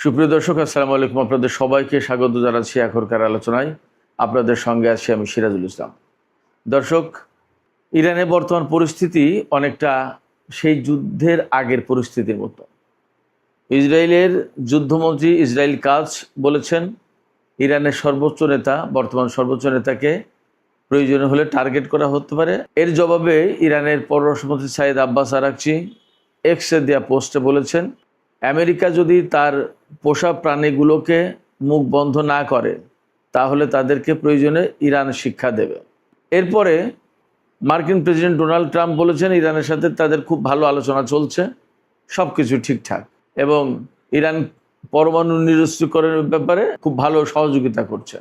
সুপ্রিয় দর্শক, আসসালামু আলাইকুম। আপনাদের সবাইকে স্বাগত জানাচ্ছি এখনকার আলোচনায়। আপনাদের সঙ্গে আছি আমি সিরাজুল ইসলাম। দর্শক, ইরানের বর্তমান পরিস্থিতি অনেকটা সেই যুদ্ধের আগের পরিস্থিতির মতো। ইসরায়েলের যুদ্ধমন্ত্রী ইসরায়েল কাজ বলেছেন, ইরানের সর্বোচ্চ নেতা, বর্তমান সর্বোচ্চ নেতাকে প্রয়োজন হলে টার্গেট করা হতে পারে। এর জবাবে ইরানের পররাষ্ট্রমন্ত্রী সাইদ আব্বাস আরাকচি এক্সে দেয়া পোস্টে বলেছেন, আমেরিকা যদি তার পোষা প্রাণীগুলোকে মুখ বন্ধ না করে তাহলে তাদেরকে প্রয়োজনে ইরান শিক্ষা দেবে। এরপরে মার্কিন প্রেসিডেন্ট ডোনাল্ড ট্রাম্প বলেছেন, ইরানের সাথে তাদের খুব ভালো আলোচনা চলছে, সব কিছু ঠিকঠাক, এবং ইরান পরমাণু নিরস্ত্রীকরণের ব্যাপারে খুব ভালো সহযোগিতা করছে।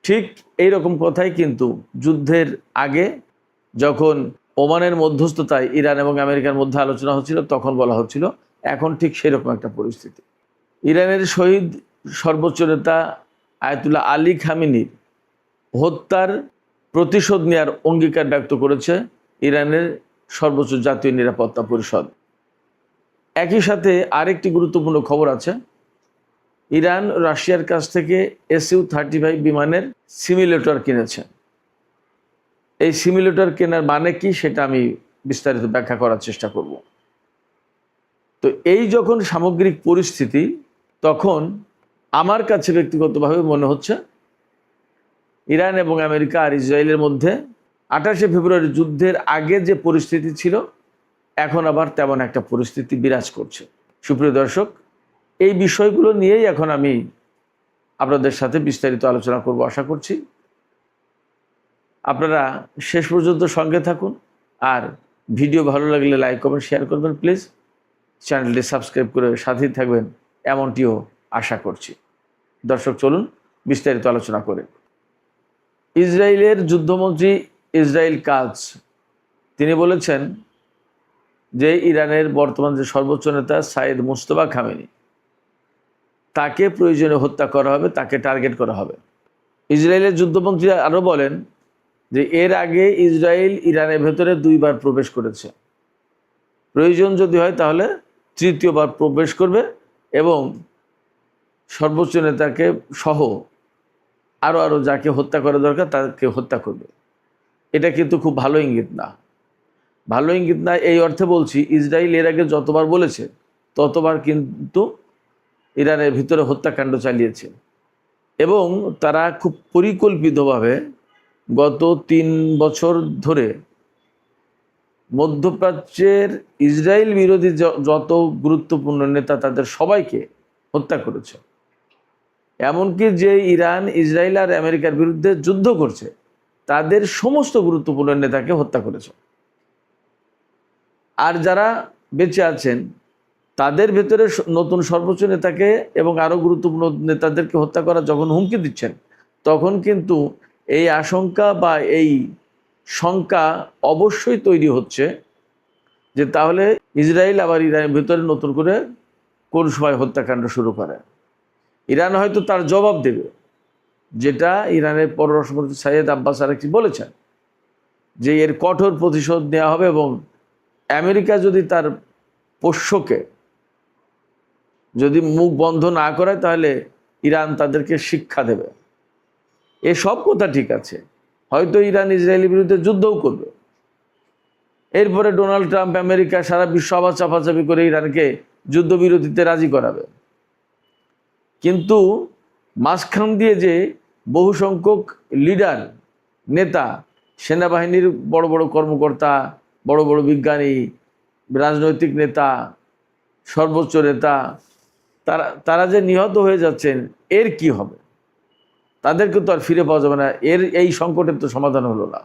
ঠিক এই রকম কথাই কিন্তু যুদ্ধের আগে যখন ওমানের মধ্যস্থতায় ইরান এবং আমেরিকার মধ্যে আলোচনা হচ্ছিল তখন বলা হচ্ছিল। এখন ঠিক সেরকম একটা পরিস্থিতি। ইরানের শহীদ সর্বোচ্চ নেতা আয়াতুল্লাহ আলী খামেনির হত্যার প্রতিশোধ নেওয়ার অঙ্গীকার ব্যক্ত করেছে ইরানের সর্বোচ্চ জাতীয় নিরাপত্তা পরিষদ। একই সাথে আরেকটি গুরুত্বপূর্ণ খবর আছে, ইরান রাশিয়ার কাছ থেকে SU-35 বিমানের সিমুলেটর কিনেছে। এই সিমুলেটর কেনার মানে কি সেটা আমি বিস্তারিত ব্যাখ্যা করার চেষ্টা করব। তো এই যখন সামগ্রিক পরিস্থিতি, তখন আমার কাছে ব্যক্তিগতভাবে মনে হচ্ছে ইরান এবং আমেরিকা আর ইসরায়েলের মধ্যে 28শে ফেব্রুয়ারি যুদ্ধের আগে যে পরিস্থিতি ছিল এখন আবার তেমন একটা পরিস্থিতি বিরাজ করছে। সুপ্রিয় দর্শক, এই বিষয়গুলো নিয়েই এখন আমি আপনাদের সাথে বিস্তারিত আলোচনা করব আশা করছি। আপনারা শেষ পর্যন্ত সঙ্গে থাকুন, আর ভিডিও ভালো লাগলে লাইক কমেন্ট শেয়ার করবেন প্লিজ। চ্যানেলটি সাবস্ক্রাইব করে সাথেই থাকবেন এমনটিও আশা করছি। দর্শক, চলুন বিস্তারিত আলোচনা করে। ইসরায়েলের যুদ্ধমন্ত্রী ইসরায়েল কাজ তিনি বলেছেন যে ইরানের বর্তমান যে সর্বোচ্চ নেতা সাইদ মুস্তফা খামেনি, তাকে প্রয়োজনে হত্যা করা হবে, তাকে টার্গেট করা হবে। ইসরায়েলের যুদ্ধমন্ত্রী আরও বলেন যে এর আগে ইসরায়েল ইরানের ভেতরে 2বার প্রবেশ করেছে, প্রয়োজন যদি হয় তাহলে 3য়বার প্রবেশ করবে এবং সর্বোচ্চ নেতাকে সহ আরও যাকে হত্যা করা দরকার তাকে হত্যা করবে। এটা কিন্তু খুব ভালো ইঙ্গিত না। ভালো ইঙ্গিত না এই অর্থে বলছি, ইসরায়েল এর আগে যতবার বলেছে ততবার কিন্তু ইরানের ভিতরে হত্যাকাণ্ড চালিয়েছে, এবং তারা খুব পরিকল্পিতভাবে গত 3 বছর ধরে মধ্যপ্রাচ্যের ইসরায়েল বিরোধী যত গুরুত্বপূর্ণ নেতা তাদের সবাইকে হত্যা করেছে। এমনকি যে ইরান ইসরায়েল আর আমেরিকার বিরুদ্ধে যুদ্ধ করছে তাদের সমস্ত গুরুত্বপূর্ণ নেতাকে হত্যা করেছে। আর যারা বেঁচে আছেন তাদের ভেতরে নতুন সর্বোচ্চ নেতাকে এবং আরও গুরুত্বপূর্ণ নেতাদেরকে হত্যা করা যখন হুমকি দিচ্ছেন, তখন কিন্তু এই আশঙ্কা বা এই শঙ্কা অবশ্যই তৈরি হচ্ছে যে তাহলে ইসরায়েল আবার ইরানের ভেতরে নতুন করে কোন সময় হত্যাকাণ্ড শুরু করে। ইরান হয়তো তার জবাব দেবে, যেটা ইরানের পররাষ্ট্রমন্ত্রী সাইদ আব্বাস আরাকচি বলেছেন যে এর কঠোর প্রতিশোধ নেওয়া হবে, এবং আমেরিকা যদি তার পোষ্যকে যদি মুখ বন্ধ না করে তাহলে ইরান তাদেরকে শিক্ষা দেবে। এসব কথা ঠিক আছে, হয়তো ইরান ইসরায়েলের বিরুদ্ধে যুদ্ধও করবে। এরপরে ডোনাল্ড ট্রাম্প আমেরিকা সারা বিশ্ব আবার চাপাচাপি করে ইরানকে যুদ্ধবিরতিতে রাজি করাবে। কিন্তু মাঝখান দিয়ে যে বহু সংখ্যক লিডার, নেতা, সেনাবাহিনীর বড় বড় কর্মকর্তা, বড় বড় বিজ্ঞানী, রাজনৈতিক নেতা, সর্বোচ্চ নেতা, তারা যে নিহত হয়ে যাচ্ছেন, এর কি হবে? তাদেরকে তো আর ফিরে পাওয়া যাবে না। এই সংকটের তো সমাধান হলো না।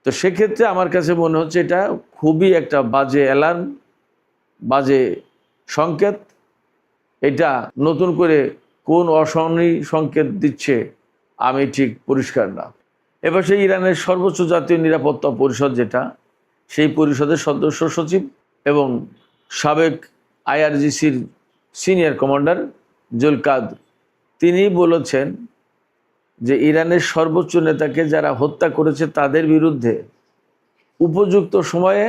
তো সেক্ষেত্রে আমার কাছে মনে হচ্ছে এটা খুবই একটা বাজে অ্যালার্ম, বাজে সংকেত। এটা নতুন করে কোন অশনি সংকেত দিচ্ছে আমি ঠিক পরিষ্কার না। এবার সেই ইরানের সর্বোচ্চ জাতীয় নিরাপত্তা পরিষদ, যেটা সেই পরিষদের সদস্য সচিব এবং সাবেক IRGCর সিনিয়র কমান্ডার জুলকাদ, তিনি বলেছেন যে ইরানের সর্বোচ্চ নেতাকে যারা হত্যা করেছে তাদের বিরুদ্ধে উপযুক্ত সময়ে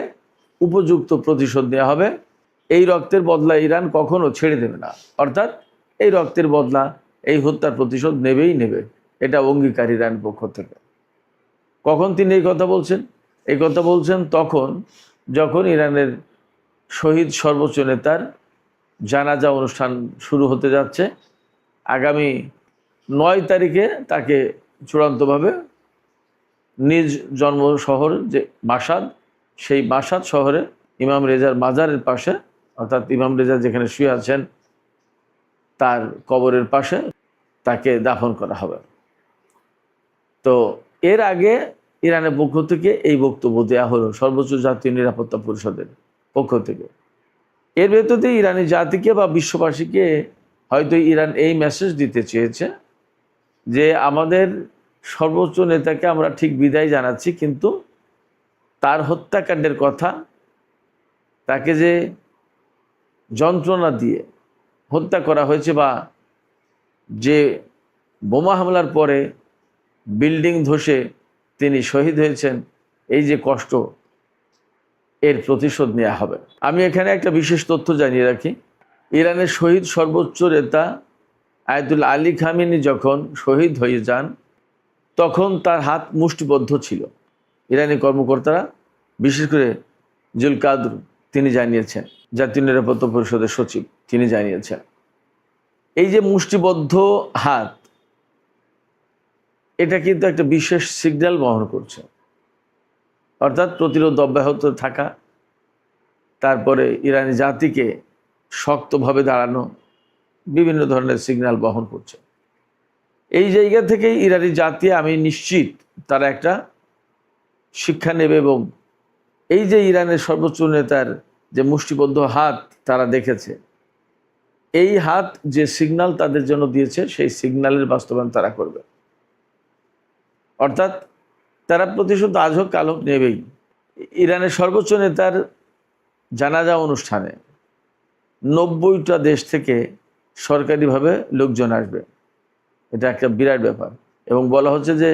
উপযুক্ত প্রতিশোধ নেওয়া হবে, এই রক্তের বদলা ইরান কখনো ছেড়ে দেবে না, অর্থাৎ এই রক্তের বদলা, এই হত্যার প্রতিশোধ নেবেই নেবে, এটা অঙ্গীকার ইরান পক্ষ থেকে। কখন তিনি এই কথা বলছেন? এই কথা বলছেন তখন যখন ইরানের শহীদ সর্বোচ্চ নেতার জানাজা অনুষ্ঠান শুরু হতে যাচ্ছে। আগামী 9 তারিখে তাকে চূড়ান্তভাবে নিজ জন্ম শহর যে মাশাদ, সেই মাশাদ শহরে ইমাম রেজার মাজারের পাশে, অর্থাৎ ইমাম রেজা যেখানে শুয়ে আছেন তার কবরের পাশে তাকে দাফন করা হবে। তো এর আগে ইরানের পক্ষ থেকে এই বক্তব্য দেওয়া হলো সর্বোচ্চ জাতীয় নিরাপত্তা পরিষদের পক্ষ থেকে। এর ভেতরে ইরানি জাতিকে বা বিশ্ববাসীকে হয়তো ইরান এই মেসেজ দিতে চেয়েছে যে আমাদের সর্বোচ্চ নেতাকে আমরা ঠিক বিদায় জানাচ্ছি, কিন্তু তার হত্যাকাণ্ডের কথা, তাকে যে যন্ত্রণা দিয়ে হত্যা করা হয়েছে বা যে বোমা হামলার পরে বিল্ডিং ধসে তিনি শহীদ হয়েছেন, এই যে কষ্ট, এর প্রতিশোধ নেওয়া হবে। আমি এখানে একটা বিশেষ তথ্য জানিয়ে রাখি। ইরানের শহীদ সর্বোচ্চ নেতা আয়াতুল্লাহ আলী খামেনি যখন শহীদ হয়ে যান তখন তার হাত মুষ্টিবদ্ধ ছিল। ইরানি কর্মকর্তারা, বিশেষ করে জুল কাদর তিনি জানিয়েছেন, জাতীয় নিরাপত্তা পরিষদের সচিব তিনি জানিয়েছেন, এই যে মুষ্টিবদ্ধ হাত, এটা কিন্তু একটা বিশেষ সিগন্যাল বহন করছে, অর্থাৎ প্রতিরোধ অব্যাহত থাকা, তারপরে ইরানি জাতিকে শক্তভাবে দাঁড়ানো, বিভিন্ন ধরনের সিগন্যাল বহন করছে। এই জায়গা থেকে ইরানি জাতি, আমি নিশ্চিত তারা একটা শিক্ষা নেবে এবং এই যে ইরানের সর্বোচ্চ নেতার যে মুষ্টিবদ্ধ হাত তারা দেখেছে, এই হাত যে সিগন্যাল তাদের জন্য দিয়েছে সেই সিগন্যালের বাস্তবায়ন তারা করবে। অর্থাৎ তারা প্রতিশোধ আজ হোক কাল হোক নেবেই। ইরানের সর্বোচ্চ নেতার জানাজা অনুষ্ঠানে 90টা দেশ থেকে সরকারিভাবে লোকজন আসবে, এটা একটা বিরাট ব্যাপার। এবং বলা হচ্ছে যে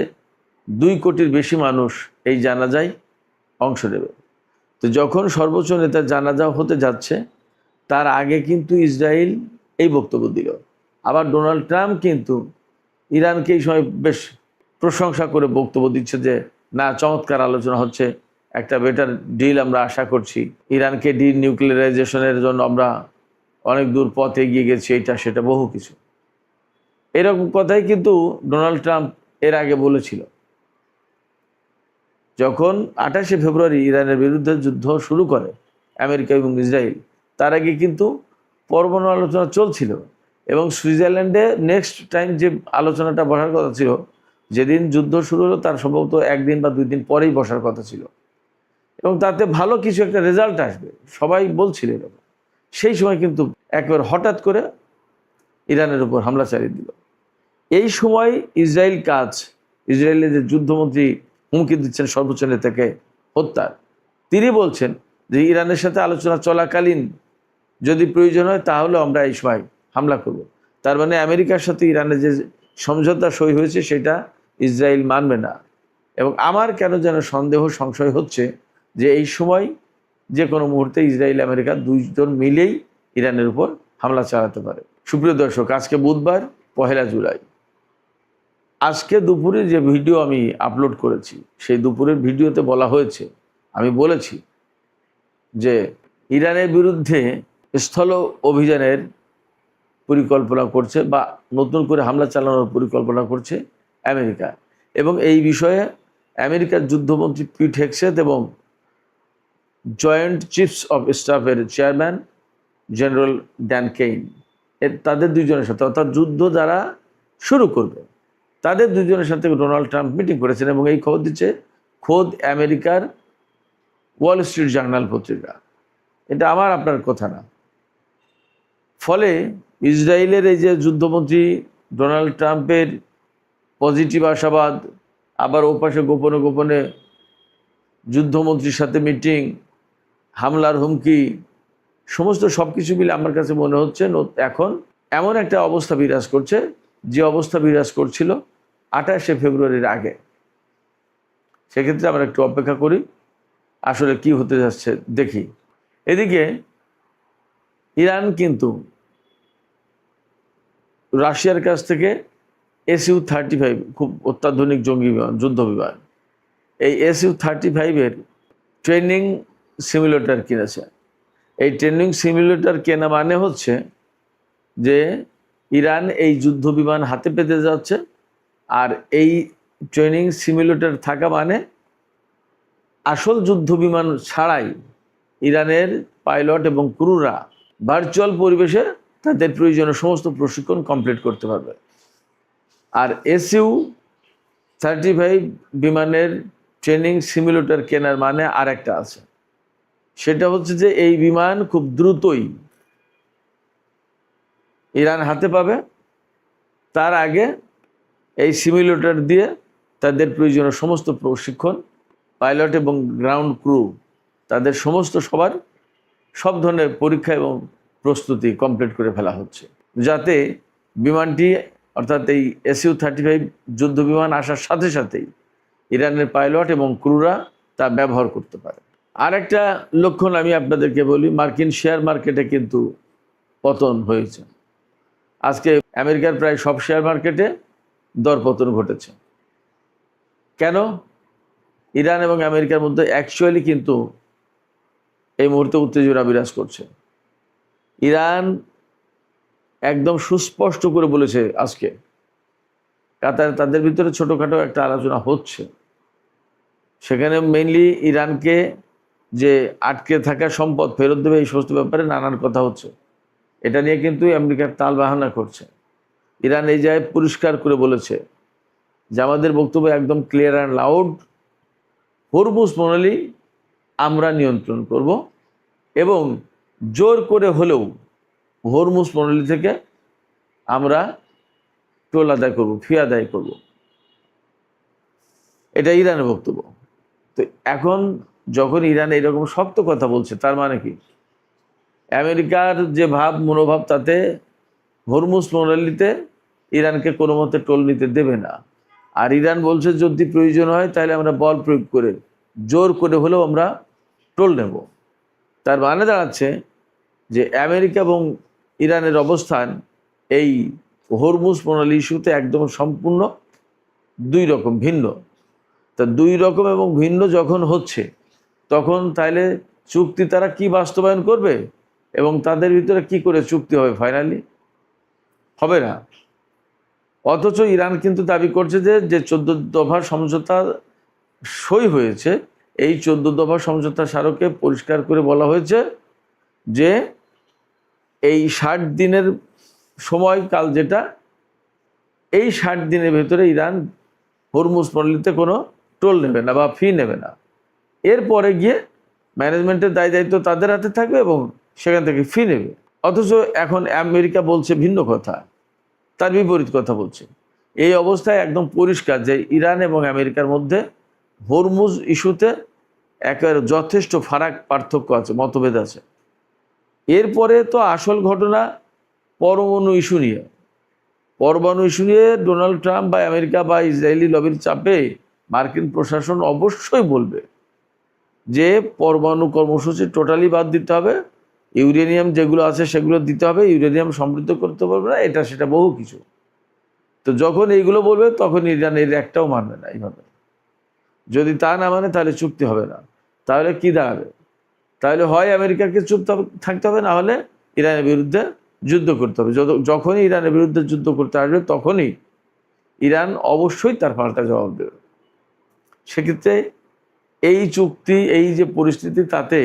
2 কোটির বেশি মানুষ এই জানাজায় অংশ নেবে। তো যখন সর্বোচ্চ নেতার জানাজা হতে যাচ্ছে তার আগে কিন্তু ইসরায়েল এই বক্তব্য দিল। আবার ডোনাল্ড ট্রাম্প কিন্তু ইরানকে এই সময় বেশ প্রশংসা করে বক্তব্য দিচ্ছে যে না, চমৎকার আলোচনা হচ্ছে, একটা বেটার ডিল আমরা আশা করছি, ইরানকে ডিনিউক্লিয়ারাইজেশনের জন্য আমরা অনেক দূর পথ এগিয়ে গেছি, এইটা সেটা বহু কিছু। এরকম কথাই কিন্তু ডোনাল্ড ট্রাম্প এর আগে বলেছিল। যখন 28শে ফেব্রুয়ারি ইরানের বিরুদ্ধে যুদ্ধ শুরু করে আমেরিকা এবং ইসরায়েল, তার আগে কিন্তু পরমাণু আলোচনা চলছিল এবং সুইজারল্যান্ডে নেক্সট টাইম যে আলোচনাটা বসার কথা ছিল, যেদিন যুদ্ধ শুরু হলো তার সম্ভবত 1 দিন বা 2 দিন পরেই বসার কথা ছিল এবং তাতে ভালো কিছু একটা রেজাল্ট আসবে সবাই বলছিল এরকম। সেই সময় কিন্তু একবার হঠাৎ করে ইরানের উপর হামলা চালিয়ে দিল। এই সময় ইসরায়েলের যে যুদ্ধমন্ত্রী হুমকি দিচ্ছেন সর্বোচ্চ নেতাকে হত্যার, তিনি বলছেন যে ইরানের সাথে আলোচনা চলাকালীন যদি প্রয়োজন হয় তাহলে আমরা এই সময় হামলা করব। তার মানে আমেরিকার সাথে ইরানের যে সমঝোতা সই হয়েছে সেটা ইসরায়েল মানবে না। এবং আমার কেন যেন সন্দেহ সংশয় হচ্ছে যে এই সময় যে কোনো মুহূর্তে ইসরায়েল আমেরিকা 2 জন মিলেই ইরানের উপর হামলা চালাতে পারে। সুপ্রিয় দর্শক, আজকে বুধবার 1 জুলাই। আজকে দুপুরে যে ভিডিও আমি আপলোড করেছি সেই দুপুরের ভিডিওতে বলা হয়েছে, আমি বলেছি যে ইরানের বিরুদ্ধে স্থল অভিযানের পরিকল্পনা করছে বা নতুন করে হামলা চালানোর পরিকল্পনা করছে আমেরিকা। এবং এই বিষয়ে আমেরিকার যুদ্ধমন্ত্রী পিট হেগসেথ এবং জয়েন্ট চিফস অফ স্টাফের চেয়ারম্যান জেনারেল ড্যান কেইন, তাদের 2 জনের সাথে, অর্থাৎ যুদ্ধ যারা শুরু করবে তাদের 2 জনের সাথে ডোনাল্ড ট্রাম্প মিটিং করেছেন। এবং এই খবর দিচ্ছে খোদ আমেরিকার ওয়াল স্ট্রিট জার্নাল পত্রিকা, এটা আমার আপনার কথা না। ফলে ইসরায়েলের এই যে যুদ্ধমন্ত্রী ডোনাল্ড ট্রাম্পের পজিটিভ আশাবাদ, আবার ওপাশে গোপনে গোপনে যুদ্ধমন্ত্রীর সাথে মিটিং, হামলার হুমকি, সমস্ত সব কিছু মিলে আমার কাছে মনে হচ্ছে এখন এমন একটা অবস্থা বিরাজ করছে যে অবস্থা বিরাজ করছিল 28শে ফেব্রুয়ারির আগে। সেক্ষেত্রে আমরা একটু অপেক্ষা করি আসলে কি হতে যাচ্ছে দেখি। এদিকে ইরান কিন্তু রাশিয়ার কাছ থেকে SU-35 খুব অত্যাধুনিক জঙ্গি বিমান, যুদ্ধ বিমান, এই SU-35 ট্রেনিং সিমুলেটর কিনেছে। এই ট্রেনিং সিমুলেটর কেনা মানে হচ্ছে যে ইরান এই যুদ্ধ বিমান হাতে পেতে যাচ্ছে, আর এই ট্রেনিং সিমুলেটর থাকা মানে আসল যুদ্ধ বিমান ছাড়াই ইরানের পাইলট এবং ক্রুরা ভার্চুয়াল পরিবেশে তাদের প্রয়োজনীয় সমস্ত প্রশিক্ষণ কমপ্লিট করতে পারবে। আর SU-35 বিমানের ট্রেনিং সিমুলেটর কেনার মানে আর একটা আছে, সেটা হচ্ছে যে এই বিমান খুব দ্রুতই ইরান হাতে পাবে। তার আগে এই সিমুলেটর দিয়ে তাদের প্রয়োজনীয় সমস্ত প্রশিক্ষণ, পাইলট এবং গ্রাউন্ড ক্রু তাদের সমস্ত সব ধরনের পরীক্ষা এবং প্রস্তুতি কমপ্লিট করে ফেলা হচ্ছে, যাতে বিমানটি অর্থাৎ এই SU-35 যুদ্ধ বিমান আসার সাথে সাথেই ইরানের পাইলট এবং ক্রুরা তা ব্যবহার করতে পারে। আর একটা লক্ষণ আমি আপনাদেরকে বলি, মার্কিন শেয়ার মার্কেটে কিন্তু পতন হয়েছে। আজকে আমেরিকার প্রায় সব শেয়ার মার্কেটে দরপতন ঘটেছে। কেন? ইরান এবং আমেরিকার মধ্যে অ্যাকচুয়ালি কিন্তু এই মুহূর্তে উত্তেজনা বিরাজ করছে। ইরান একদম সুস্পষ্ট করে বলেছে আজকে, কাতার তাদের ভিতরে ছোটোখাটো একটা আলোচনা হচ্ছে, সেখানে মেইনলি ইরানকে যে আটকে থাকা সম্পদ ফেরত দেবে এই সমস্ত ব্যাপারে নানান কথা হচ্ছে। এটা নিয়ে কিন্তু আমেরিকার তাল বাহানা করছে। ইরান এই জায়গায় পরিষ্কার করে বলেছে যে আমাদের বক্তব্য একদম ক্লিয়ার অ্যান্ড লাউড, হরমুজ প্রণালী আমরা নিয়ন্ত্রণ করব এবং জোর করে হলেও হরমুজ প্রণালী থেকে আমরা টোল আদায় করব, ফি আদায় করব। এটা ইরানের বক্তব্য। তো এখন যখন ইরান এরকম শক্ত কথা বলছে, তার মানে কি? আমেরিকার যে মনোভাব তাতে হরমুজ প্রণালীতে ইরানকে কোনো মতে টোল নিতে দেবে না। আর ইরান বলছে যদি প্রয়োজন হয় তাহলে আমরা বল প্রয়োগ করে জোর করে হলেও আমরা টোল নেব। তার মানে দাঁড়াচ্ছে যে আমেরিকা এবং ইরানের অবস্থান এই হরমুজ প্রণালী ইস্যুতে একদম সম্পূর্ণ দুই রকম ভিন্ন। তা দুই রকম এবং ভিন্ন যখন হচ্ছে, তখন তাহলে চুক্তি তারা কি বাস্তবায়ন করবে এবং তাদের ভিতরে কি করে চুক্তি হবে? ফাইনালি হবে না। অথচ ইরান কিন্তু দাবি করছে যে 14 দফা সমঝোতা সই হয়েছে, এই 14 দফা সমঝোতা স্মারকে পরিষ্কার করে বলা হয়েছে যে এই 60 দিনের সময়কাল, যেটা এই 60 দিনের ভেতরে ইরান হরমুজ প্রণালীতে কোনো টোল নেবে না বা ফি নেবে না। এরপরে গিয়ে ম্যানেজমেন্টের দায়িত্ব তাদের হাতে থাকবে এবং সেখান থেকে ফি নেবে। অথচ এখন আমেরিকা বলছে ভিন্ন কথা, তার বিপরীত কথা বলছে। এই অবস্থায় একদম পরিষ্কার যে ইরান এবং আমেরিকার মধ্যে হরমুজ ইস্যুতে একেবারে যথেষ্ট পার্থক্য আছে, মতভেদ আছে। এরপরে তো আসল ঘটনা পরমাণু ইস্যু নিয়ে। পরমাণু ইস্যু নিয়ে ডোনাল্ড ট্রাম্প বা আমেরিকা বা ইসরায়েলি লবির চাপে মার্কিন প্রশাসন অবশ্যই বলবে যে পরমাণু কর্মসূচি টোটালি বাদ দিতে হবে, ইউরেনিয়াম যেগুলো আছে সেগুলো দিতে হবে, ইউরেনিয়াম সমৃদ্ধ করতে পারবে না, এটা সেটা বহু কিছু। তো যখন এইগুলো বলবে তখন ইরান এর একটাও মানবে না। এইভাবে যদি তা না মানে তাহলে চুক্তি হবে না। তাহলে কি দাঁড়াবে? তাহলে হয় আমেরিকাকে চুপ থাকতে হবে, না হলে ইরানের বিরুদ্ধে যুদ্ধ করতে হবে। যখনই ইরানের বিরুদ্ধে যুদ্ধ করতে আসবে তখনই ইরান অবশ্যই তার পাল্টা জবাব দেবে। সেক্ষেত্রে এই চুক্তি, এই যে পরিস্থিতি, তাতে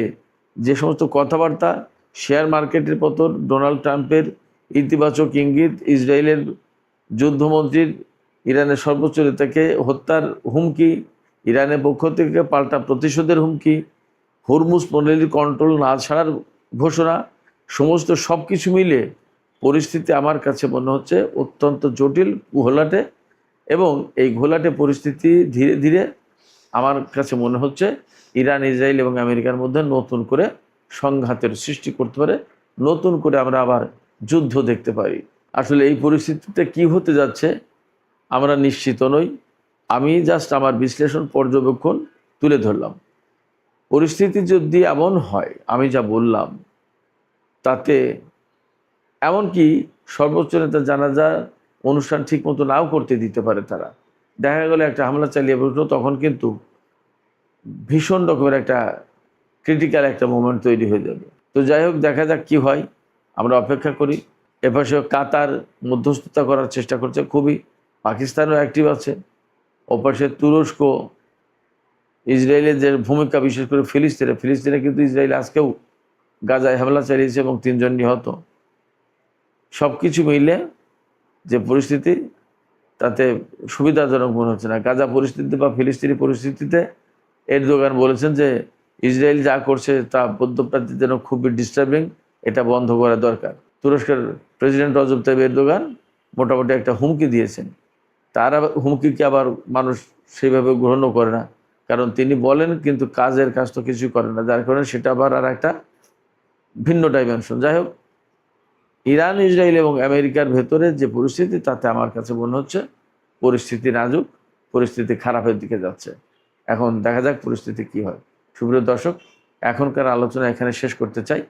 যে সমস্ত কথাবার্তা, শেয়ার মার্কেটের পতন, ডোনাল্ড ট্রাম্পের ইতিবাচক ইঙ্গিত, ইসরায়েলের যুদ্ধমন্ত্রীর ইরানের সর্বোচ্চ নেতাকে হত্যার হুমকি, ইরানের পক্ষ থেকে পাল্টা প্রতিশোধের হুমকি, হরমুজ প্রণালীর কন্ট্রোল না ছাড়ার ঘোষণা, সমস্ত সব কিছু মিলে পরিস্থিতি আমার কাছে মনে হচ্ছে অত্যন্ত জটিল, ঘোলাটে। এবং এই ঘোলাটে পরিস্থিতি ধীরে ধীরে আমার কাছে মনে হচ্ছে ইরান, ইসরায়েল এবং আমেরিকার মধ্যে নতুন করে সংঘাতের সৃষ্টি করতে পারে, নতুন করে আমরা আবার যুদ্ধ দেখতে পারি। আসলে এই পরিস্থিতিতে কি হতে যাচ্ছে আমরা নিশ্চিত নই। আমি জাস্ট আমার বিশ্লেষণ, পর্যবেক্ষণ তুলে ধরলাম। পরিস্থিতি যদি এমন হয়, আমি যা বললাম, তাতে এমনকি সর্বোচ্চ নেতা জানাজা অনুষ্ঠান ঠিকমতো নাও করতে দিতে পারে তারা। দেখা গেল একটা হামলা চালিয়ে বসলো, তখন কিন্তু ভীষণ রকমের একটা ক্রিটিক্যাল একটা মোমেন্ট তৈরি হয়ে যাবে। তো যাই হোক, দেখা যাক কি হয়, আমরা অপেক্ষা করি। এপাশে কাতার মধ্যস্থতা করার চেষ্টা করছে খুবই, পাকিস্তানও অ্যাক্টিভ আছে। ওপাশে তুরস্ক, ইসরায়েলের যে ভূমিকা, বিশেষ করে ফিলিস্তিনে কিন্তু ইসরায়েল আজকেও গাজায় হামলা চালিয়েছে এবং 3 জন নিহত। সব কিছু মিলে যে পরিস্থিতি, তাতে সুবিধাজনক মনে হচ্ছে না। গাজা পরিস্থিতি বা ফিলিস্তিনি পরিস্থিতিতে এরদোগান বলেছেন যে ইসরায়েল যা করছে তা মধ্যপ্রাচ্যের জন্য খুবই ডিস্টার্বিং, এটা বন্ধ করা দরকার। তুরস্কের প্রেসিডেন্ট রজব তাইয়িপ এরদোগান মোটামুটি একটা হুমকি দিয়েছেন। তার হুমকিকে আবার মানুষ সেইভাবে গ্রহণও করে না, কারণ তিনি বলেন কিন্তু কাজের কাজ তো কিছুই করেন না, যার কারণে সেটা আবার আর একটা ভিন্ন ডাইমেনশন। যাই হোক, ইরান, ইসরায়েল এবং আমেরিকার ভেতরে যে পরিস্থিতি, তাতে আমার কাছে মনে হচ্ছে পরিস্থিতি নাজুক, পরিস্থিতি খারাপের দিকে যাচ্ছে। এখন দেখা যাক পরিস্থিতি কি হয়। সুপ্রিয় দর্শক, এখনকার আলোচনা এখানে শেষ করতে চাই।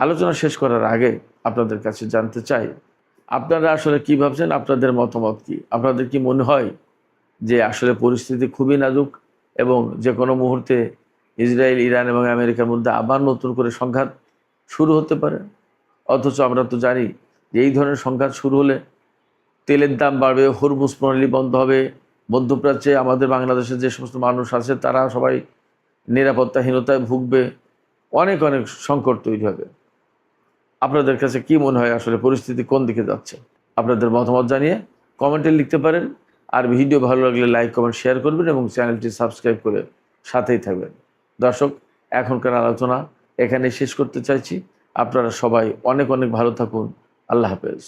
আলোচনা শেষ করার আগে আপনাদের কাছে জানতে চাই, আপনারা আসলে কি ভাবছেন, আপনাদের মতামত কি? আপনাদের কি মনে হয় যে আসলে পরিস্থিতি খুবই নাজুক এবং যে কোনো মুহূর্তে ইসরায়েল, ইরান এবং আমেরিকার মধ্যে আবার নতুন করে সংঘাত শুরু হতে পারে? অথচ আমরা তো জানি যে এই ধরনের সংঘাত শুরু হলে তেলের দাম বাড়বে, হরমুজ প্রণালী বন্ধ হবে, মধ্যপ্রাচ্যে আমাদের বাংলাদেশের যে সমস্ত মানুষ আছে তারা সবাই নিরাপত্তাহীনতায় ভুগবে, অনেক অনেক সংকট তৈরি হবে। আপনাদের কাছে কি মনে হয় আসলে পরিস্থিতি কোন দিকে যাচ্ছে? আপনাদের মতামত জানিয়ে কমেন্টে লিখতে পারেন। আর ভিডিও ভালো লাগলে লাইক, কমেন্ট, শেয়ার করবেন এবং চ্যানেলটি সাবস্ক্রাইব করে সাথেই থাকবেন। দর্শক, এখনকার আলোচনা এখানে শেষ করতে চাইছি। আপনারা সবাই অনেক অনেক ভালো থাকুন। আল্লাহ হাফেজ।